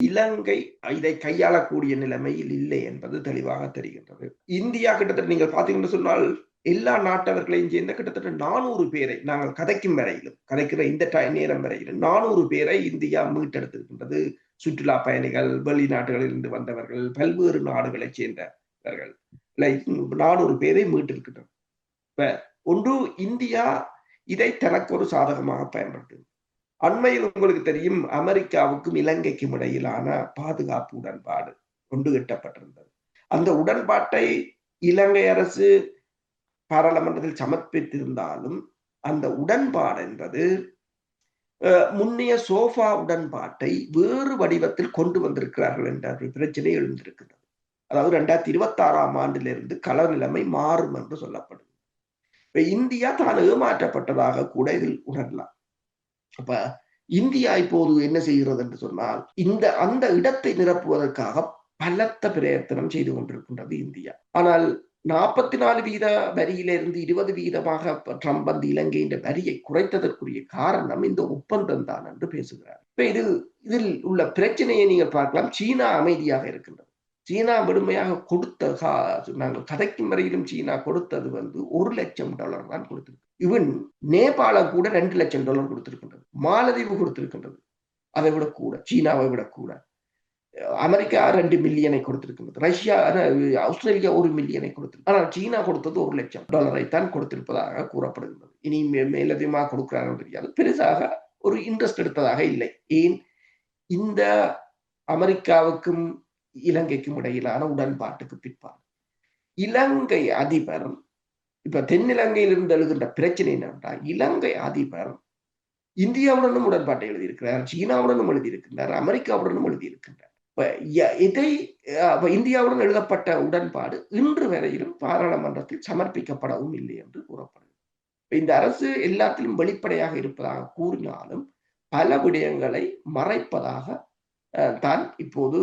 இலங்கை இதை கையாளக்கூடிய நிலைமையில் இல்லை என்பது தெளிவாக தெரிகின்றது. இந்தியா கிட்டத்தட்ட நீங்கள் பார்த்தீங்கன்னு சொன்னால், எல்லா நாட்டவர்களையும் சேர்ந்த கிட்டத்தட்ட 400 பேரை நாங்கள் கதைக்கும் வரையிலும், கதைக்கிற இந்த நேரம் வரையிலும் 400 பேரை இந்தியா மீட்டெடுத்திருக்கின்றது. சுற்றுலா பயணிகள், வெளிநாடுகளில் இருந்து வந்தவர்கள், பல்வேறு நாடுகளைச் சேர்ந்தவர்கள் 400 பேரை மீட்டிருக்கின்றனர். இப்ப ஒன்று இந்தியா இதை தனக்கு ஒரு சாதகமாக பயன்படுத்தும். அண்மையில் உங்களுக்கு தெரியும், அமெரிக்காவுக்கும் இலங்கைக்கும் இடையிலான பாதுகாப்பு உடன்பாடு கொண்டு எட்டப்பட்டிருந்தது. அந்த உடன்பாட்டை இலங்கை அரசு பாராளுமன்றத்தில் சமர்ப்பித்திருந்தாலும், அந்த உடன்பாடு என்பது முன்னைய சோஃபா உடன்பாட்டை வேறு வடிவத்தில் கொண்டு வந்திருக்கிறார்கள் என்ற ஒரு பிரச்சனை எழுந்திருக்கிறது. அதாவது 2026ஆம் ஆண்டிலிருந்து கள நிலைமை மாறும் என்று சொல்லப்படுது. இப்ப இந்தியா தான் ஏமாற்றப்பட்டதாக கூட இதில் உணரலாம். அப்ப இந்தியா இப்போது என்ன செய்கிறது என்று சொன்னால், அந்த இடத்தை நிரப்புவதற்காக பலத்த பிரயத்தனம் செய்து கொண்டிருக்கின்றது இந்தியா. ஆனால் 44% வரியிலிருந்து 20% ட்ரம்ப் வந்து இலங்கையின் வரியை குறைத்ததற்குரிய காரணம் இந்த ஒப்பந்தம் தான் என்று பேசுகிறார். இப்ப இதில் உள்ள பிரச்சனையை நீங்கள் பார்க்கலாம். சீனா அமைதியாக இருக்கின்றது. சீனா விடுமையாக கொடுத்த நாங்கள் கதைக்கும் வரையிலும் சீனா கொடுத்தது வந்து $1,00,000 தான் கொடுத்திருக்கு. இவன் நேபாளம் கூட $2,00,000 கொடுத்திருக்கின்றது. மாலதீவு கொடுத்திருக்கின்றது. அதை விட கூட, சீனாவை விட கூட. அமெரிக்கா 2 மில்லியனை கொடுத்திருக்கின்றது. ரஷ்யா, ஆஸ்திரேலியா 1 மில்லியனை கொடுத்திருக்கு. ஆனால் சீனா கொடுத்தது $1,00,000 தான் கொடுத்திருப்பதாக கூறப்படுகின்றது. இனி மேலதிகமாக கொடுக்கிறார்கள் தெரியாது. பெருசாக ஒரு இன்ட்ரெஸ்ட் எடுத்ததாக இல்லை. ஏன்? இந்த அமெரிக்காவுக்கும் இலங்கைக்கும் இடையிலான உடன்பாட்டுக்கு பிற்பாடு இலங்கை அதிபர், இப்ப தென்னிலங்கையில் இருந்து எழுகின்ற பிரச்சனை என்னென்றால், இலங்கை அதிபர் இந்தியாவுடனும் உடன்பாட்டை எழுதியிருக்கிறார், சீனாவுடனும் எழுதியிருக்கின்றார், அமெரிக்காவுடனும் எழுதியிருக்கின்றார். இந்தியாவுடன் எழுதப்பட்ட உடன்பாடு இன்று வரையிலும் பாராளுமன்றத்தில் சமர்ப்பிக்கப்படவும் இல்லை என்று கூறப்படுகிறது. இந்த அரசு எல்லாத்திலும் வெளிப்படையாக இருப்பதாக கூறினாலும் பல விடயங்களை மறைப்பதாக தான் இப்போது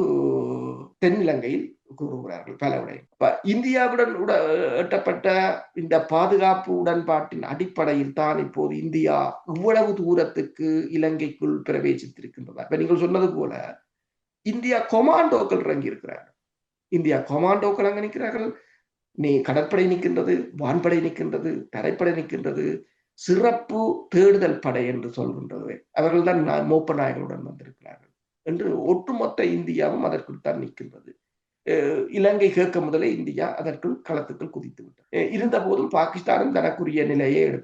தென்னிலங்கையில் கூறுகிறார்கள் பல விடயங்கள். இந்தியாவுடன் எட்டப்பட்ட இந்த பாதுகாப்பு உடன்பாட்டின் அடிப்படையில் தான் இப்போது இந்தியா இவ்வளவு தூரத்துக்கு இலங்கைக்குள் பிரவேசித்திருக்கின்றதா? இப்ப நீங்கள் சொன்னது போல இந்தியா கொமாண்டோக்கள் இறங்கி இருக்கிறார்கள். இந்தியா கொமாண்டோக்கள் அங்க நிற்கிறார்கள். கடற்படை நிற்கின்றது, வான்படை நிற்கின்றது, தரைப்படை நிற்கின்றது, சிறப்பு தேடுதல் படை என்று சொல்கின்றது. அவர்கள் தான் மோப்ப நாயகளுடன் வந்திருக்கிறார்கள் என்று ஒட்டுமொத்த இந்தியாவும் அதற்குள் தான் நிற்கின்றது. இலங்கை கேட்க முதலே இந்தியா அதற்குள் களத்துக்குள் குதித்து விட்டது. இருந்த போதும் பாகிஸ்தானும் தனக்குரிய நிலையை எடுத்து